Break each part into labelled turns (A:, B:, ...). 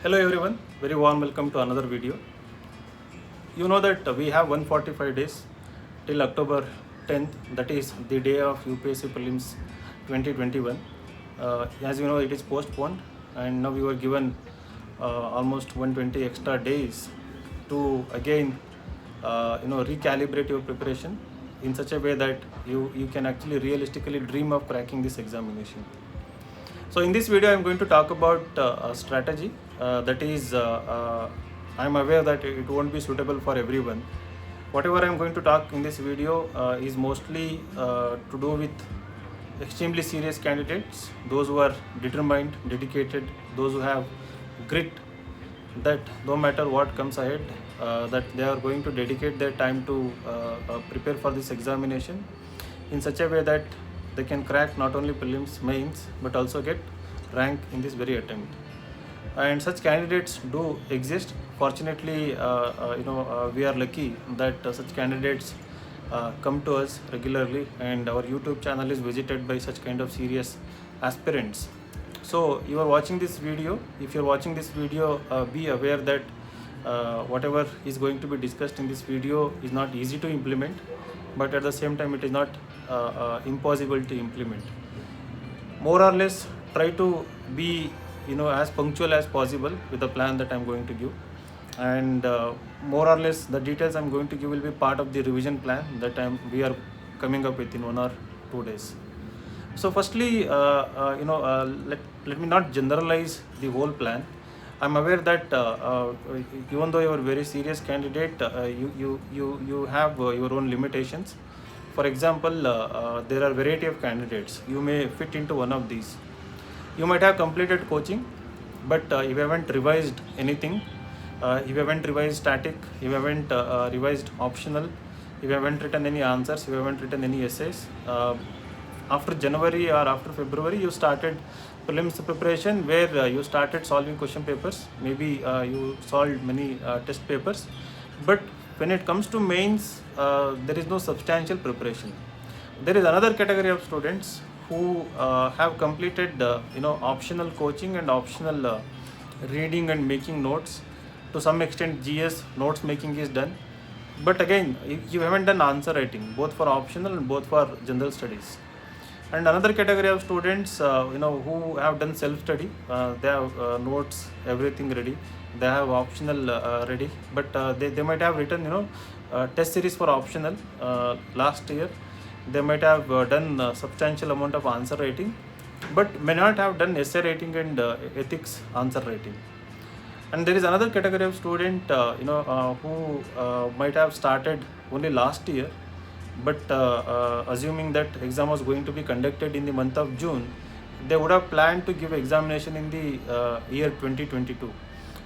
A: Hello everyone, very warm welcome to another video. You know that we have 145 days till October 10th, that is the day of UPSC Prelims 2021. As you know, it is postponed and now you are given almost 120 extra days to again recalibrate your preparation in such a way that you can actually realistically dream of cracking this examination. So in this video, I'm going to talk about a strategy that is, I'm aware that it won't be suitable for everyone. Whatever I'm going to talk in this video is mostly to do with extremely serious candidates, those who are determined, dedicated, those who have grit, that no matter what comes ahead, that they are going to dedicate their time to prepare for this examination in such a way that they can crack not only prelims, mains, but also get rank in this very attempt. And such candidates do exist. Fortunately, we are lucky that such candidates come to us regularly, and our YouTube channel is visited by such kind of serious aspirants. So you are watching this video. If you're watching this video, be aware that whatever is going to be discussed in this video is not easy to implement, but at the same time it is not impossible to implement. More or less try to be as punctual as possible with the plan that I'm going to give, and more or less the details I'm going to give will be part of the revision plan that we are coming up with in 1 or 2 days. So firstly, let me not generalize the whole plan. I'm aware that even though you're a very serious candidate, you have your own limitations. For example, there are variety of candidates. You may fit into one of these. You might have completed coaching, but if you haven't revised anything, if you haven't revised static, if you haven't revised optional, if you haven't written any answers, if you haven't written any essays, after January or after February, you started prelims preparation where you started solving question papers. Maybe you solved many test papers, but when it comes to mains, there is no substantial preparation. There is another category of students who have completed optional coaching and optional reading and making notes. To some extent, GS notes making is done, but again, you haven't done answer writing, both for optional and both for general studies. And another category of students who have done self-study, they have notes, everything ready, they have optional ready, but they might have written test series for optional last year. They might have done a substantial amount of answer writing, but may not have done essay writing and ethics answer writing. And there is another category of student who might have started only last year, but assuming that exam was going to be conducted in the month of June, they would have planned to give examination in the year 2022.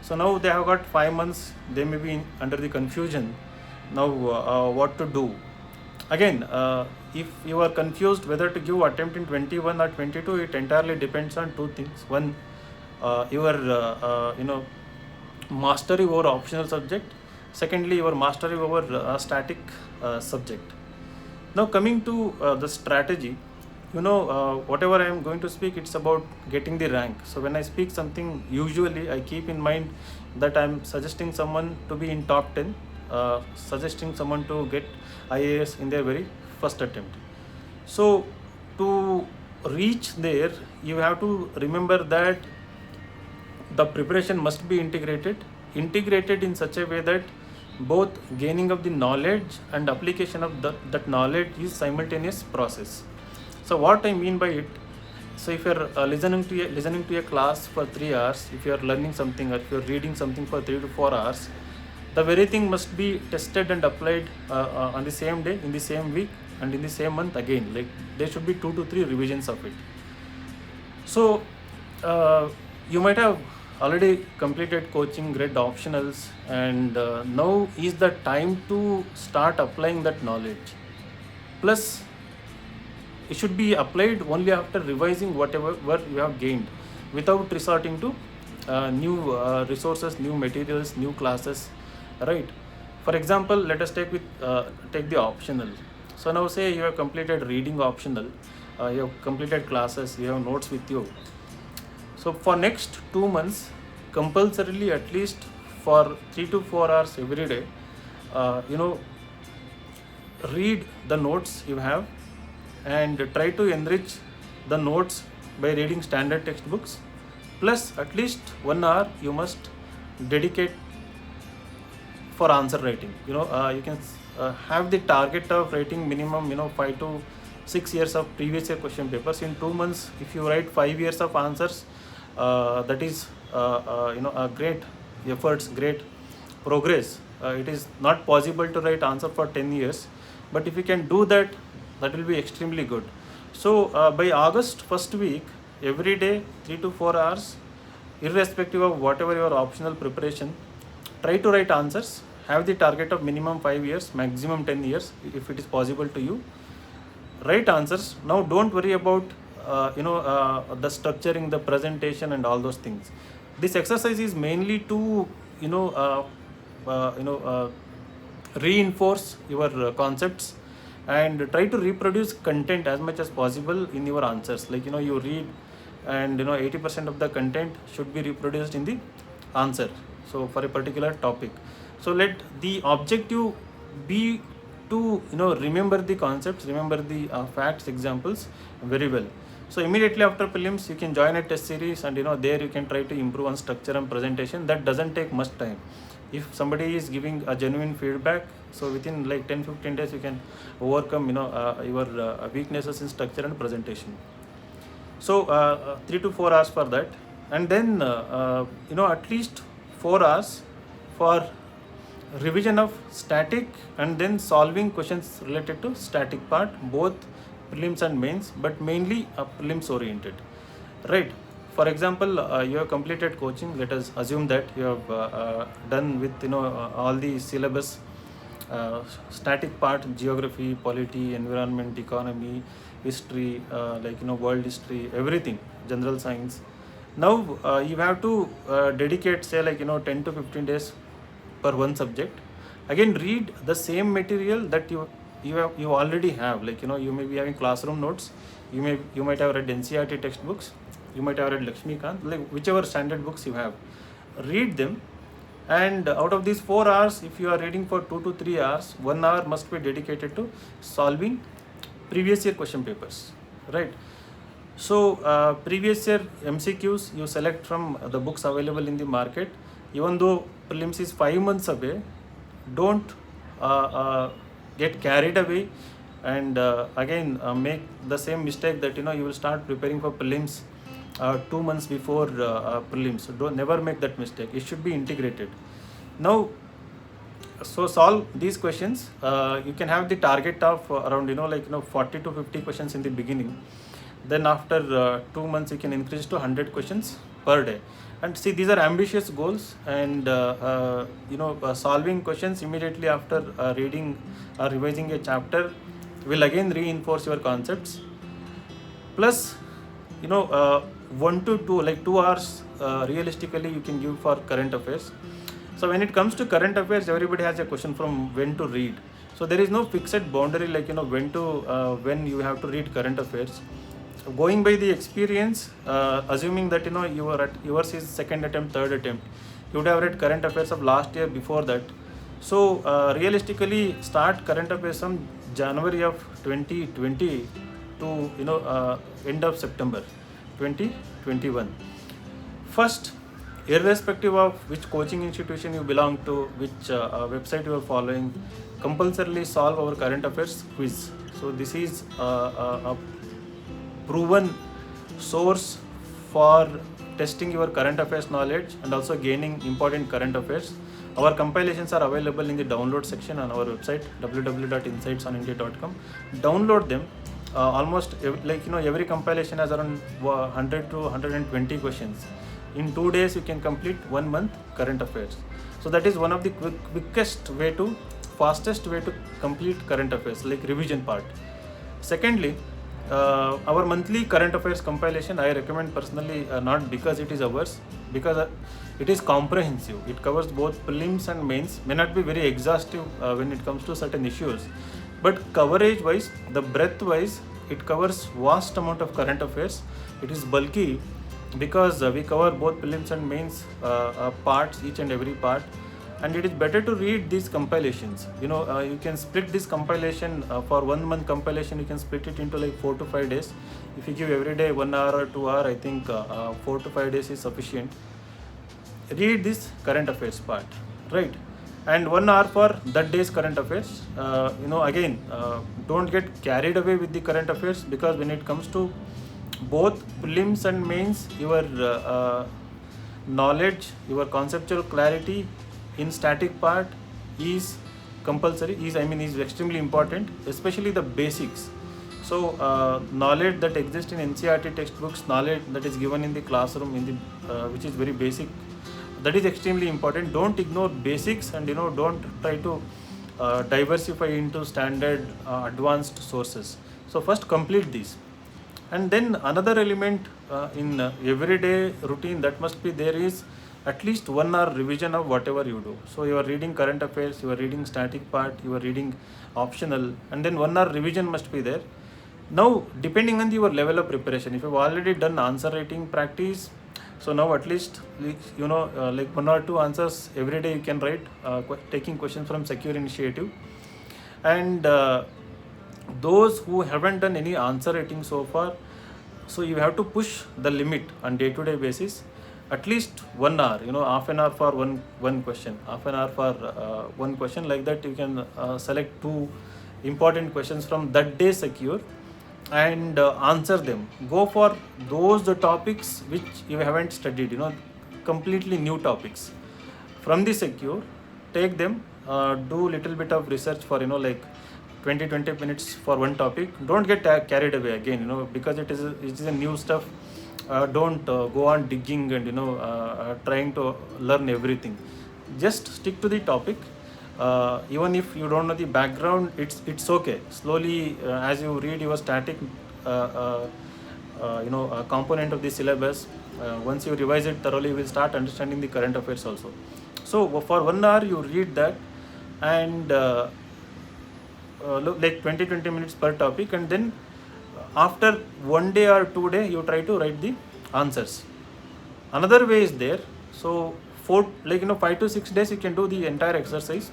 A: So now they have got 5 months. They may be under the confusion now what to do. Again, if you are confused whether to give attempt in 21 or 22, it entirely depends on two things. One, your mastery over optional subject. Secondly, your mastery over static subject. Now coming to the strategy, whatever I am going to speak, it's about getting the rank. So when I speak something, usually I keep in mind that I am suggesting someone to be in top 10, suggesting someone to get IAS in their very first attempt. So to reach there, you have to remember that the preparation must be integrated in such a way that both gaining of the knowledge and application of that knowledge is simultaneous process. So what I mean by it, so if you're listening to a class for 3 hours, if you're learning something or if you're reading something for 3 to 4 hours, the very thing must be tested and applied on the same day, in the same week, and in the same month again. Like there should be 2 to 3 revisions of it. So you might have already completed coaching, read optionals, and now is the time to start applying that knowledge. Plus, it should be applied only after revising whatever you have gained, without resorting to new resources, new materials, new classes, right? For example, let us take the optional. So now say you have completed reading optional, you have completed classes, you have notes with you. So for next 2 months, compulsorily at least for 3 to 4 hours every day, you know, read the notes you have and try to enrich the notes by reading standard textbooks, plus at least 1 hour you must dedicate for answer writing. You can have the target of writing minimum 5 to 6 years of previous year question papers in 2 months. If you write 5 years of answers, that is a great efforts, great progress. It is not possible to write answer for 10 years, but if you can do that, that will be extremely good. So by August first week, every day 3 to 4 hours, irrespective of whatever your optional preparation, try to write answers. Have the target of minimum 5 years, maximum 10 years if it is possible to you. Write answers. Now don't worry about the structuring, the presentation and all those things. This exercise is mainly to reinforce your concepts and try to reproduce content as much as possible in your answers. Like you read, and 80% of the content should be reproduced in the answer, so for a particular topic. So let the objective be to remember the concepts, remember the facts, examples very well. So immediately after prelims you can join a test series, and there you can try to improve on structure and presentation. That doesn't take much time. If somebody is giving a genuine feedback, so within like 10-15 days you can overcome your weaknesses in structure and presentation. So 3 to 4 hours for that, and then at least 4 hours for revision of static and then solving questions related to static part, both prelims and mains, but mainly prelims oriented, right? For example, you have completed coaching. Let us assume that you have done with all the syllabus, static part, geography, polity, environment, economy, history, world history, everything, general science. Now you have to dedicate say 10 to 15 days per one subject. Again, read the same material that you already have. You may be having classroom notes, you might have read NCERT textbooks, you might have read Lakshmikant, like whichever standard books you have, read them. And out of these 4 hours, if you are reading for 2 to 3 hours, 1 hour must be dedicated to solving previous year question papers, right? So previous year MCQs you select from the books available in the market. Even though prelims is 5 months away, don't get carried away and again make the same mistake that you will start preparing for prelims 2 months before prelims. So don't never make that mistake. It should be integrated. Now, so solve these questions. You can have the target of around 40 to 50 questions in the beginning. Then after 2 months you can increase to 100 questions per day. And see, these are ambitious goals, and solving questions immediately after reading or revising a chapter will again reinforce your concepts. Plus 1 to 2 hours realistically you can give for current affairs. So when it comes to current affairs, everybody has a question from when to read. So there is no fixed boundary when you have to read current affairs. Going by the experience, assuming that you are at yours is second attempt, third attempt, you would have read current affairs of last year before that. So realistically start current affairs from January of 2020 to end of September 2021. First, irrespective of which coaching institution you belong to, which website you are following, compulsorily solve our current affairs quiz. So this is a proven source for testing your current affairs knowledge and also gaining important current affairs. Our compilations are available in the download section on our website www.insightsonindia.com. Download them. Almost every compilation has around 100 to 120 questions. In 2 days you can complete 1 month current affairs. So that is one of the fastest way to complete current affairs, like revision part. Secondly, our monthly current affairs compilation I recommend personally, not because it is ours, because it is comprehensive. It covers both prelims and mains. May not be very exhaustive when it comes to certain issues, but coverage wise, the breadth wise, it covers vast amount of current affairs. It is bulky, because we cover both prelims and mains parts, each and every part, and it is better to read these compilations. You can split this compilation for 1 month compilation. You can split it into like 4 to 5 days. If you give every day 1 hour or 2 hour, I think 4 to 5 days is sufficient. Read this current affairs part, right? And 1 hour for that day's current affairs. Again, don't get carried away with the current affairs, because when it comes to both prelims and mains, your knowledge, your conceptual clarity in static part is compulsory, is extremely important, especially the basics. So knowledge that exists in NCERT textbooks, knowledge that is given in the classroom, which is very basic, that is extremely important. Don't ignore basics, and don't try to diversify into standard advanced sources. So first complete these, and then another element in everyday routine that must be there is at least 1 hour revision of whatever you do. So you are reading current affairs, you are reading static part, you are reading optional, and then 1 hour revision must be there. Now, depending on your level of preparation, if you've already done answer writing practice, so now at least like 1 or 2 answers every day you can write, taking questions from Secure Initiative. And those who haven't done any answer writing so far, so you have to push the limit on day-to-day basis. At least 1 hour, half an hour for one question, half an hour for one question. Like that, you can select 2 important questions from that day Secure and answer them. Go for those the topics which you haven't studied, completely new topics from the Secure. Take them, do little bit of research for like 20 minutes for one topic. Don't get carried away again, because it is a new stuff. Don't go on digging and trying to learn everything. Just stick to the topic. Even if you don't know the background, it's okay. Slowly, as you read your static component of the syllabus, once you revise it thoroughly, you will start understanding the current affairs also. So for 1 hour you read that, and like 20 minutes per topic, and then after 1 day or 2 day you try to write the answers. Another way is there. So 5 to 6 days you can do the entire exercise,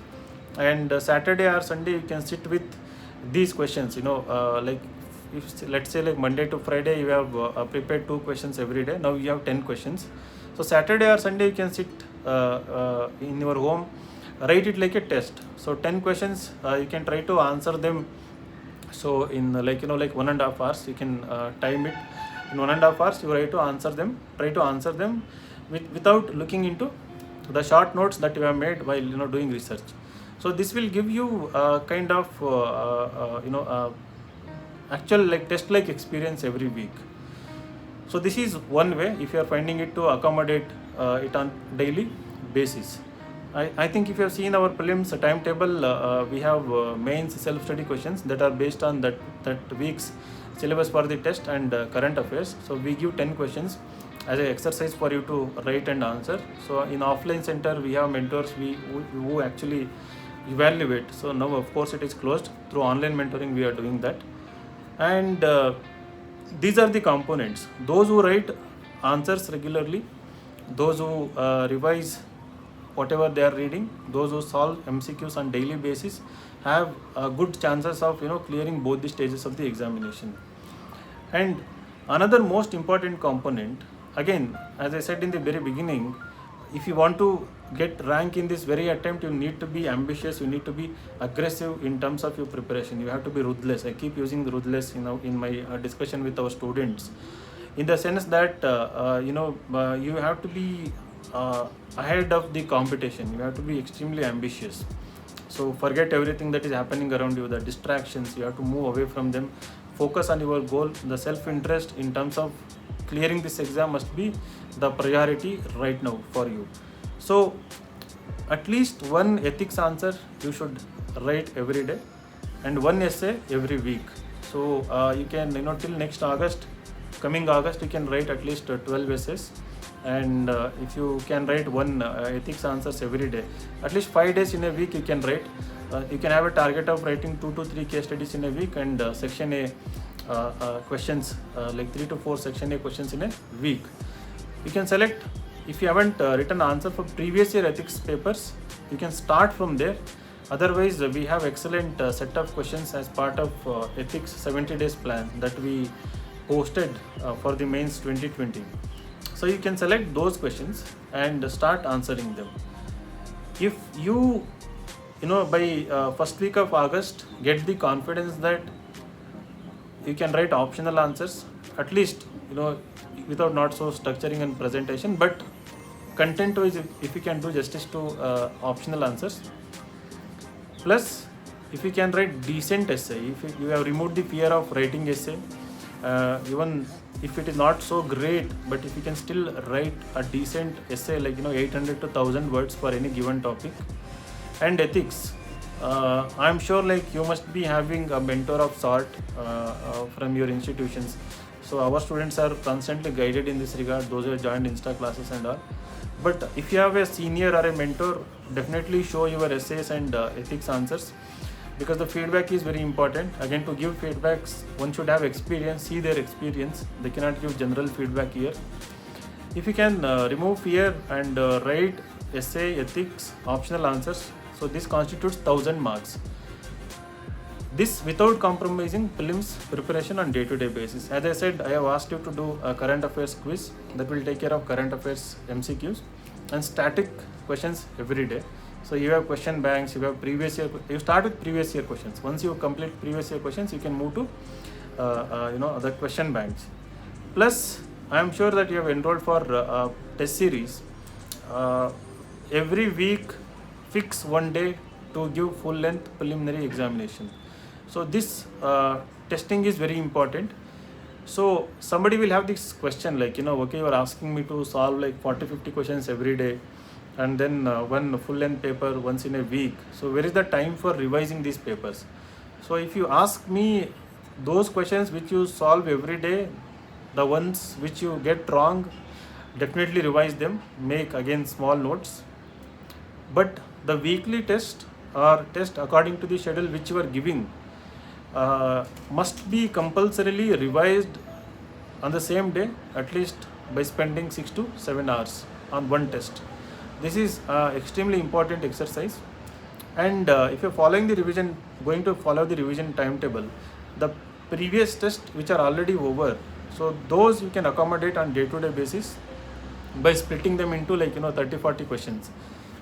A: and Saturday or Sunday you can sit with these questions. Like if let's say like Monday to Friday you have prepared 2 questions every day. Now you have 10 questions. So Saturday or Sunday you can sit in your home, write it like a test. So 10 questions, you can try to answer them. So in like 1.5 hours you can time it. In 1.5 hours you try to answer them without looking into the short notes that you have made while doing research. So this will give you kind of actual like test like experience every week. So this is one way if you are finding it to accommodate it on daily basis. I think if you have seen our prelims timetable, we have mains self-study questions that are based on that week's syllabus for the test and current affairs. So we give 10 questions as an exercise for you to write and answer. So in offline center we have mentors who actually evaluate. So now of course it is closed. Through online mentoring we are doing that. And these are the components. Those who write answers regularly, those who revise whatever they are reading, those who solve MCQs on daily basis have good chances of clearing both the stages of the examination. And another most important component, again as I said in the very beginning, if you want to get rank in this very attempt, you need to be ambitious, you need to be aggressive in terms of your preparation. You have to be ruthless. I keep using ruthless in my discussion with our students, in the sense that you have to be ahead of the competition. You have to be extremely ambitious. So forget everything that is happening around you, the distractions. You have to move away from them, focus on your goal. The self-interest in terms of clearing this exam must be the priority right now for you. So at least one ethics answer you should write every day, and one essay every week. So you can till next August, coming August, you can write at least 12 essays. And if you can write one ethics answers every day, at least 5 days in a week you can write. You can have a target of writing 2 to 3 case studies in a week, and section A questions, like 3 to 4 section A questions in a week. You can select, if you haven't written answer for previous year ethics papers, you can start from there. Otherwise, we have excellent set of questions as part of ethics 70 days plan that we posted for the mains 2020. So you can select those questions and start answering them. If you by first week of August get the confidence that you can write optional answers, at least without not so structuring and presentation, but content wise, if you can do justice to optional answers, plus if you can write decent essay, if you have removed the fear of writing essay, even if it is not so great, but if you can still write a decent essay like 800 to 1000 words for any given topic. And ethics, I'm sure like you must be having a mentor of sort from your institutions. So our students are constantly guided in this regard, those who have joined Insta classes and all. But if you have a senior or a mentor, definitely show your essays and ethics answers, because the feedback is very important. Again, to give feedbacks, one should have experience, see their experience. They cannot give general feedback here. If you can remove fear and write essay, ethics, optional answers, so this constitutes 1000 marks. This without compromising prelims preparation on day-to-day basis. As I said, I have asked you to do a current affairs quiz that will take care of current affairs MCQs and static questions every day. So you have question banks, you have previous year. You start with previous year questions. Once you complete previous year questions, you can move to other question banks. Plus, I am sure that you have enrolled for test series. Every week, fix one day to give full-length preliminary examination. So this testing is very important. So somebody will have this question like, okay, you are asking me to solve like 40-50 questions every day, and then one full-length paper once in a week. So where is the time for revising these papers? So if you ask me, those questions which you solve every day, the ones which you get wrong, definitely revise them, make again small notes. But the weekly test or test according to the schedule which you are giving must be compulsorily revised on the same day, at least by spending 6 to 7 hours on one test. This is extremely important exercise. And if you're following the revision, going to follow the revision timetable, the previous tests which are already over, so those you can accommodate on day-to-day basis by splitting them into 30-40 questions,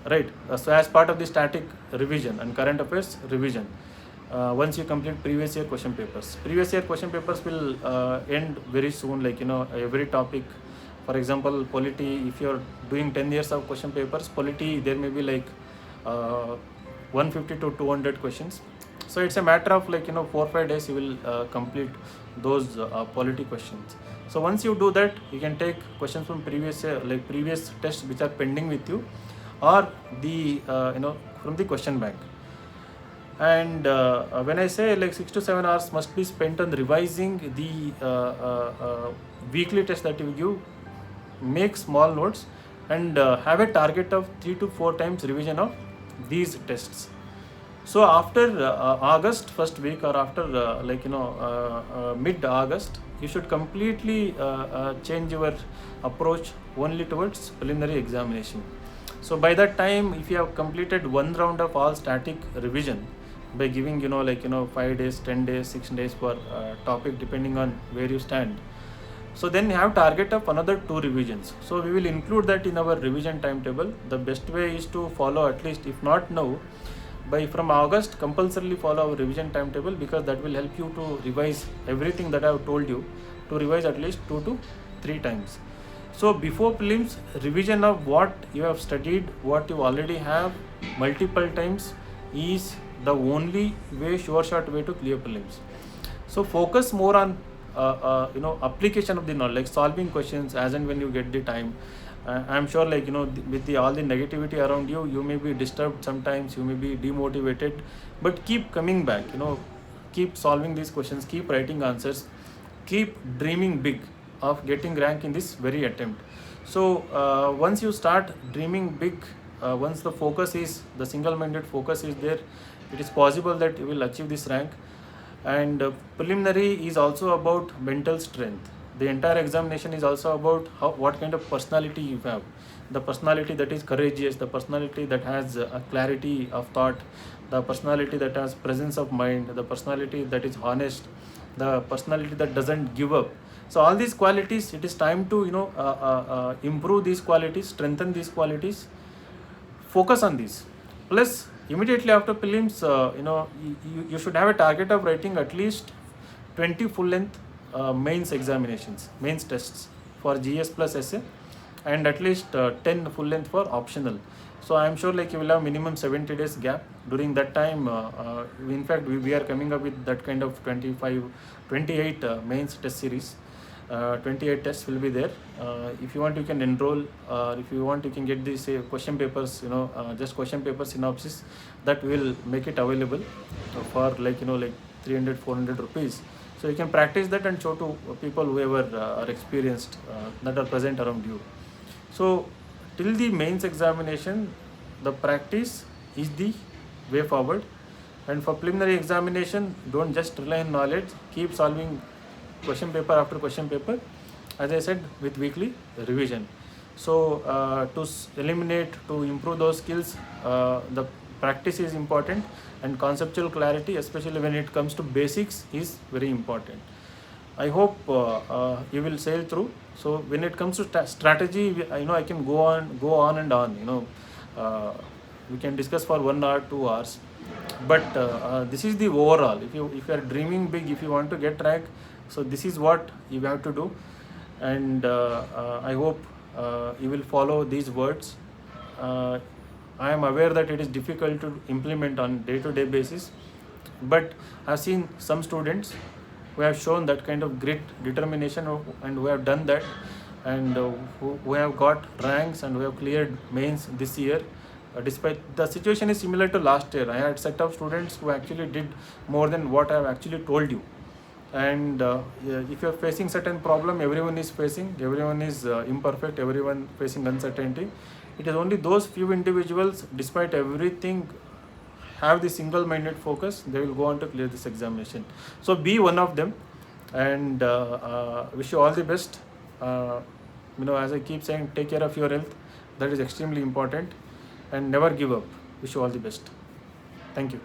A: right? So as part of the static revision and current affairs revision, once you complete previous year question papers will end very soon, every topic. For example, polity, if you're doing 10 years of question papers, polity, there may be 150 to 200 questions. So it's a matter of 4-5 days you will complete those polity questions. So once you do that, you can take questions from previous year, previous tests which are pending with you, or the from the question bank. And when I say 6 to 7 hours must be spent on revising the weekly test that you give, make small notes and have a target of 3 to 4 times revision of these tests. So after August first week, or after mid-August, you should completely change your approach only towards preliminary examination. So by that time, if you have completed one round of all static revision by giving 5 days, 10 days, 6 days per topic depending on where you stand, so then you have target of another 2 revisions. So we will include that in our revision timetable. The best way is to follow, at least if not now, from August, compulsorily follow our revision timetable, because that will help you to revise everything that I have told you, to revise at least 2 to 3 times. So before prelims, revision of what you have studied, what you already have multiple times, is the only way, short way to clear prelims. So focus more on application of the knowledge, solving questions as and when you get the time. I'm sure with all the negativity around you, you may be disturbed sometimes, you may be demotivated, but keep coming back, keep solving these questions, keep writing answers, keep dreaming big of getting rank in this very attempt. So once you start dreaming big, once the single-minded focus is there, it is possible that you will achieve this rank. And preliminary is also about mental strength. The entire examination is also about what kind of personality you have. The personality that is courageous, the personality that has a clarity of thought, the personality that has presence of mind, the personality that is honest, the personality that doesn't give up. So all these qualities, it is time to improve these qualities, strengthen these qualities, focus on these. Plus, immediately after prelims, you should have a target of writing at least 20 full length mains examinations, mains tests for GS plus essay, and at least 10 full length for optional. So I am sure like you will have minimum 70 days gap. During that time, in fact, we are coming up with that kind of 28 mains test series. 28 tests will be there. If you want, you can enroll. If you want, you can get these question papers, just question paper synopsis, that will make it available for like 300 400 rupees. So you can practice that and show to people whoever are experienced, that are present around you. So till the mains examination, the practice is the way forward. And for preliminary examination, don't just rely on knowledge, keep solving question paper after question paper, as I said, with weekly revision. So to improve those skills, the practice is important, and conceptual clarity, especially when it comes to basics, is very important. I hope you will sail through. So when it comes to strategy, I can go on and on. We can discuss for 1 hour, 2 hours, but this is the overall. If you are dreaming big, if you want to get rank, so this is what you have to do, and I hope you will follow these words. I am aware that it is difficult to implement on day-to-day basis, but I have seen some students who have shown that kind of grit, determination, and who have done that, and who have got ranks and who have cleared mains this year. Despite the situation is similar to last year, I had set of students who actually did more than what I have actually told you. And if you are facing certain problem, everyone is facing, everyone is imperfect, everyone facing uncertainty. It is only those few individuals, despite everything, have the single-minded focus, they will go on to clear this examination. So be one of them, and wish you all the best. As I keep saying, take care of your health. That is extremely important, and never give up. Wish you all the best. Thank you.